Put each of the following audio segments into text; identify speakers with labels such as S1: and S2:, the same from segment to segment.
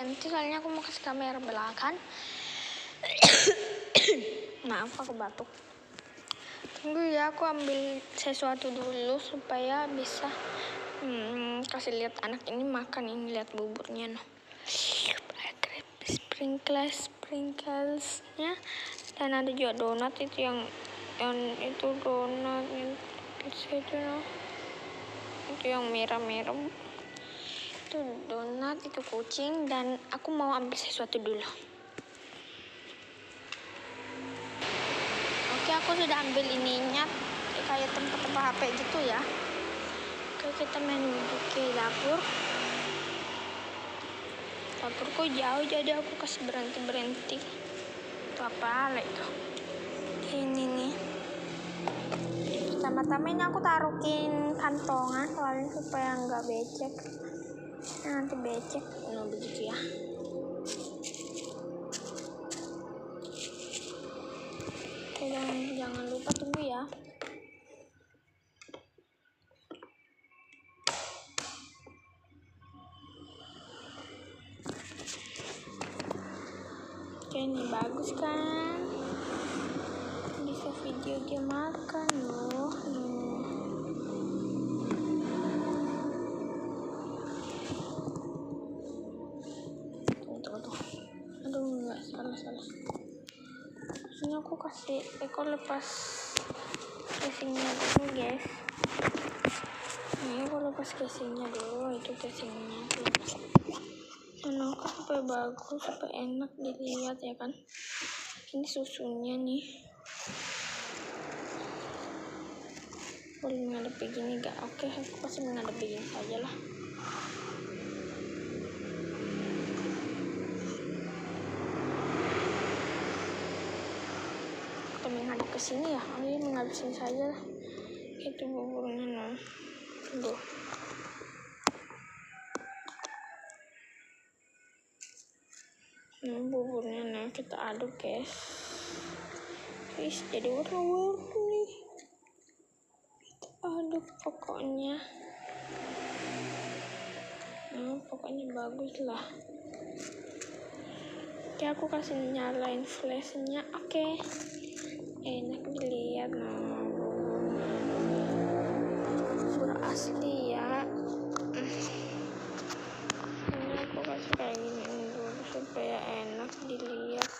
S1: Nanti soalnya aku mau kasih kamera belakang. Maaf aku batuk. Tunggu ya, aku ambil sesuatu dulu supaya bisa kasih lihat anak ini makan. Ini lihat buburnya noh. Sprinklesnya, dan ada juga donat itu yang itu donat yang itu noh. Itu yang merah-merah. Itu donat, itu kucing, dan aku mau ambil sesuatu dulu. Oke, aku sudah ambil ininya, kayak tempat-tempat HP gitu ya. Oke, kita menuju ke dapur. Dapurku jauh, jadi aku kasih berhenti. Itu apa itu? Ini nih. Pertama-tama ini aku taruhin kantongan soalnya supaya nggak becek. Nanti becek, begitu ya. Oke, jangan lupa tunggu ya. Oke, ini bagus kan? Bisa video dia makan loh. Tuh. Aduh, nggak salah. Ini aku kasih lepas casingnya dulu guys. Ini aku lepas casingnya dulu, itu casingnya tuh. Kenapa supaya bagus, supaya enak dilihat ya kan. Ini susunya nih. Boleh menghadap begini gak? Oke, aku pasti menghadap begini saja lah. Kita menghadap ke sini ya. Oh iya, menghadap sini saja lah. Itu buburnya nah. Tunggu. Buburnya nah kita aduk guys. Jadi warna-warni. Kita aduk pokoknya. Pokoknya bagus lah. Oke, aku kasih nyalain flashnya. Oke. Enak dilihat nah. Bubur asli ya. Ini aku kasih kayak gini dulu supaya enak dilihat.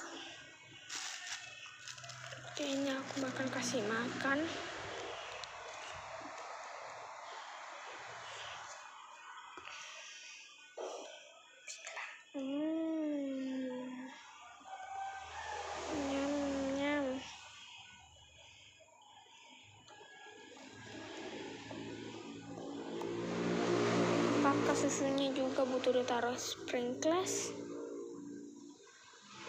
S1: Oke, ini aku bakal kasih makan. Nyam. Apakah susunya juga butuh ditaruh sprinkles?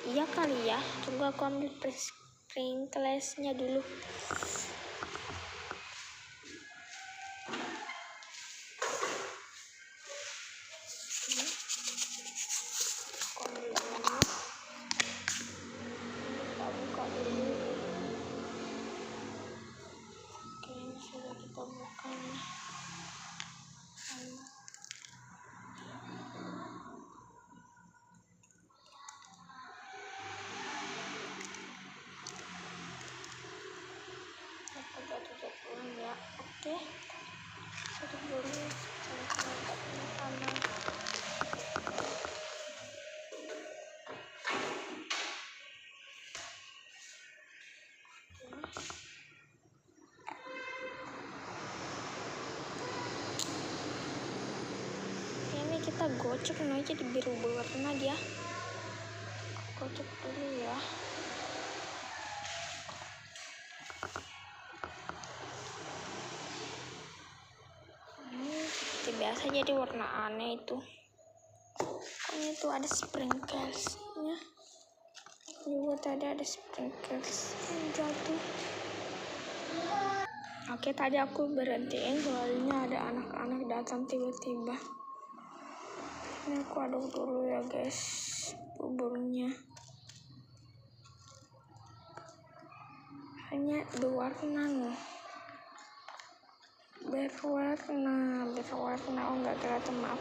S1: Iya kali ya. Tunggu aku ambil sprinklesnya dulu. Oke, tutup dulu. Ini kita gocek nih, jadi biru berwarna dia. Gocek dulu ya. Biasa jadi warna aneh itu. Pokoknya itu ada sprinklesnya. Juga tadi ada sprinkles yang jatuh. Oke, tadi aku berhentiin soalnya ada anak-anak datang tiba-tiba. Ini aku aduk dulu ya guys buburnya. Hanya berwarna nih. Berwarna. Oh nggak kelihatan, maaf.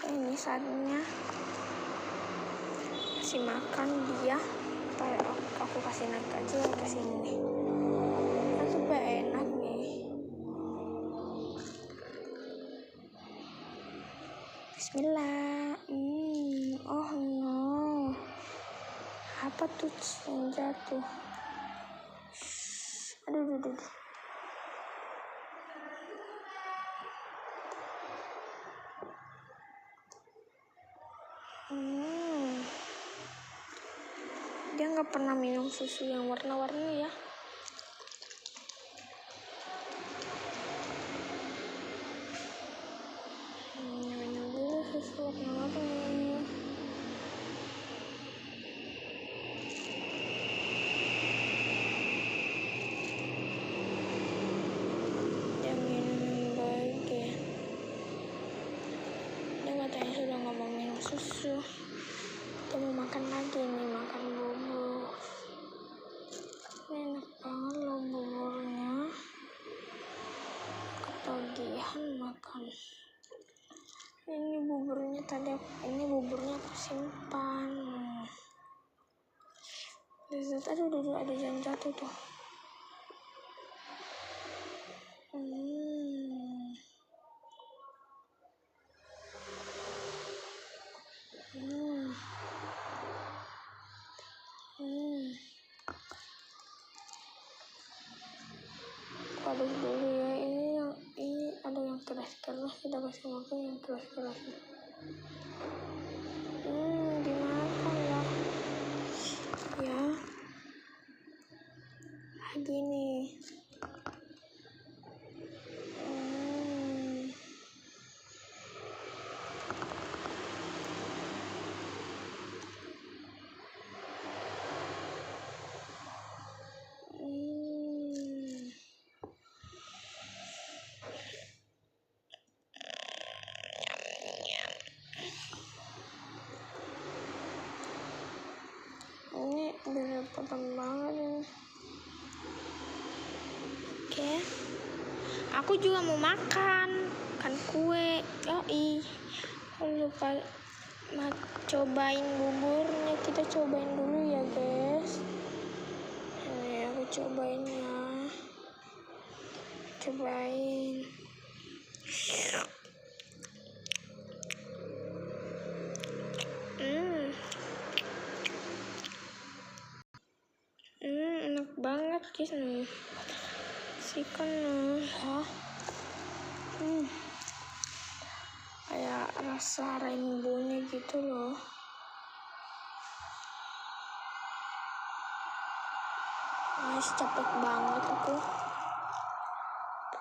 S1: ini saatnya kasih makan dia. Aku kasih naik aja ke sini. Kan supaya enak nih. Bismillah. Oh no. Apa tuh yang jatuh? Aduh. Dia nggak pernah minum susu yang warna-warni ya. Minum dulu susu warna-warni. Dia minum yang baik ya. Dia katanya sudah nggak mau minum susu. Dia mau makan lagi nih, makan bubur. Enak banget loh buburnya. Ketagihan makan. Ini buburnya aku simpan. Aduh, ada yang jatuh tuh. Aduk dulu ya. Ini ada yang keras-keras. Kita kasih makan yang keras-keras. Dimakan lah. Ya. Gini. Ini udah potong banget ini. Oke. Aku juga mau makan kue. Aku lupa cobain buburnya. Kita cobain dulu ya guys. Ini aku cobain ya. Cobain. Enak banget guys nih. Sikan ya. Kayak rasa rainbow-nya gitu loh. Capek banget aku.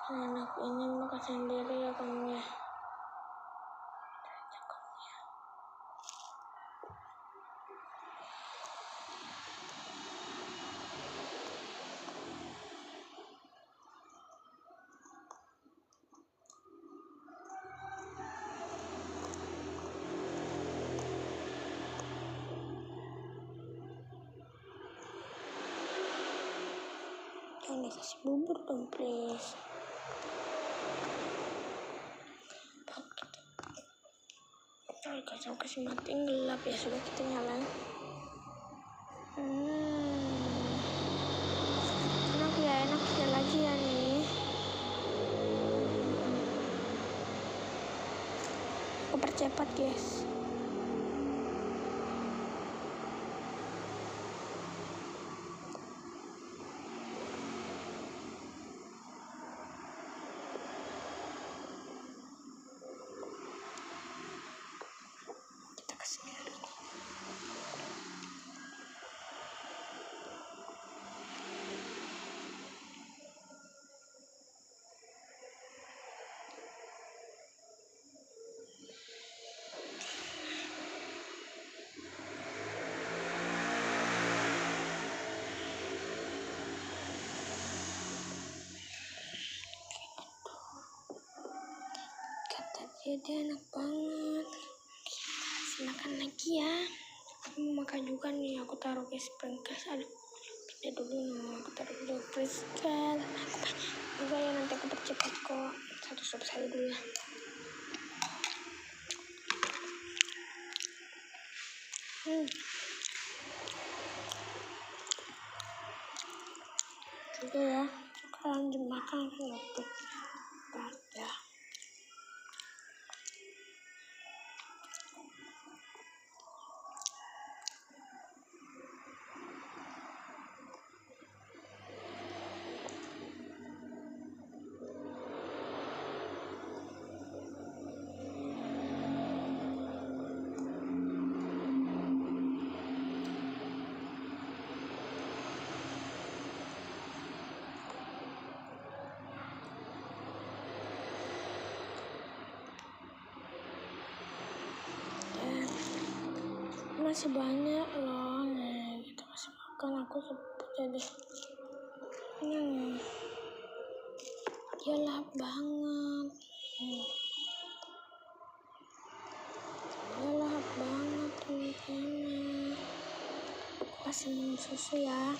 S1: Enak ini makan sendiri ya kamu ya. Jangan dikasih bubur dong please. Kalau kasih matiin gelap ya, sudah kita nyalain. Enak ya lagi ya nih. Aku percepat guys. Kita kasih dulu. Dia enak banget. Kasih makan lagi ya. Kamu makan juga nih. Aku taruh ke sprinkles. Pindah dulu nih. Aku taruh dulu sprinkles. Juga ya, nanti aku percepat kok. Satu dulu ya. Juga ya, kalau dimakan lebih pada. Masih banyak loh, nih kita kasih makan. Aku sebut jadi dia lahap banget, dia lahap banget teman-teman. Aku kasih minum susu ya.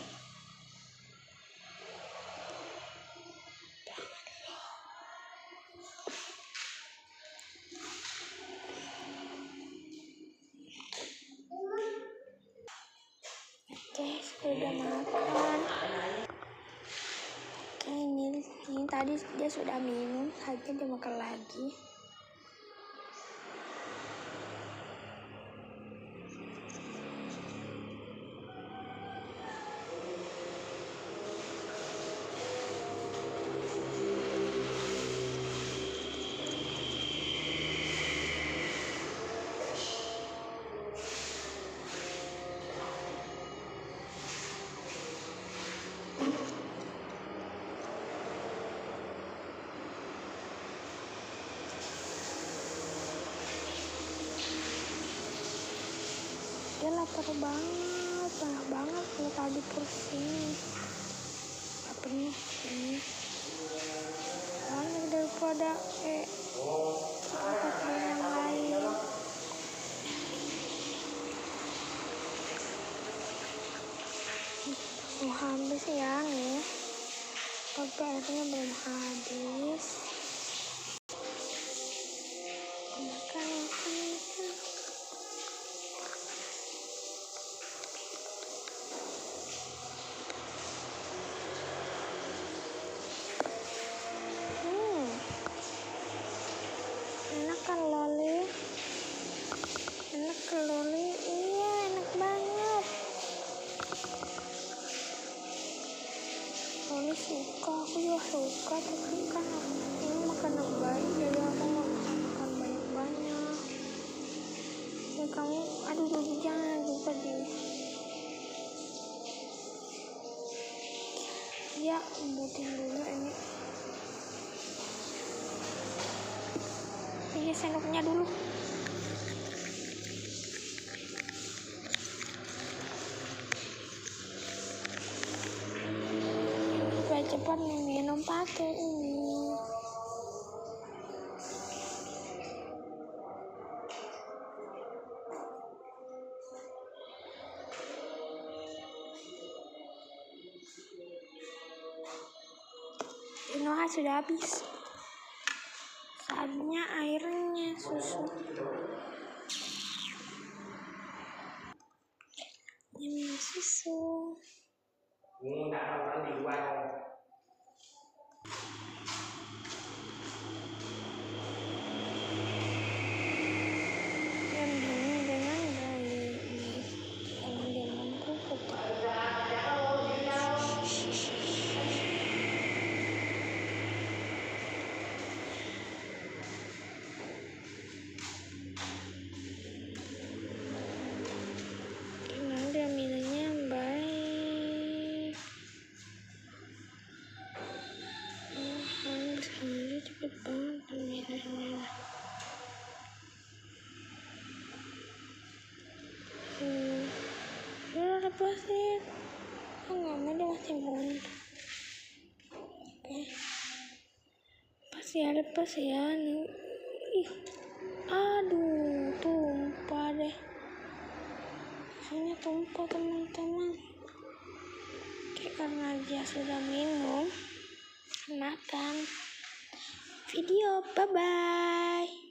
S1: Oke, sudah makan. Oke, ini tadi dia sudah minum, saja dia makan lagi. Dia lapar banget, banyak banget kalau tadi pusing. Laparnya ini banyak daripada makanan yang lain. Mau habis ya nih, tapi airnya belum habis. Makan. Enak kan loli? Enak kan loli? Iya, enak banget. Loli suka, aku juga suka, tapi kan aku makan yang baik, jadi aku makan banyak-banyak. Ya kamu, aduh jangan lupa deh. Ya, buatin dulu ini. Ini sendoknya dulu. Supaya cepat minum pakai ini. Noah sudah habis. Saatnya airnya susu. Ini susu. Yang dingin dengan baik. Kalau dia mampu dia minumnya yang baik. Bisa cepet banget minumnya. Udah lepasin. Oh nggak mau, dia masih muntah. Oke, pasti ya, lepas ya nih. Ih, aduh, tumpah deh. Biasanya tumpah teman-teman. Oke, karena dia sudah minum, makan video. Bye bye.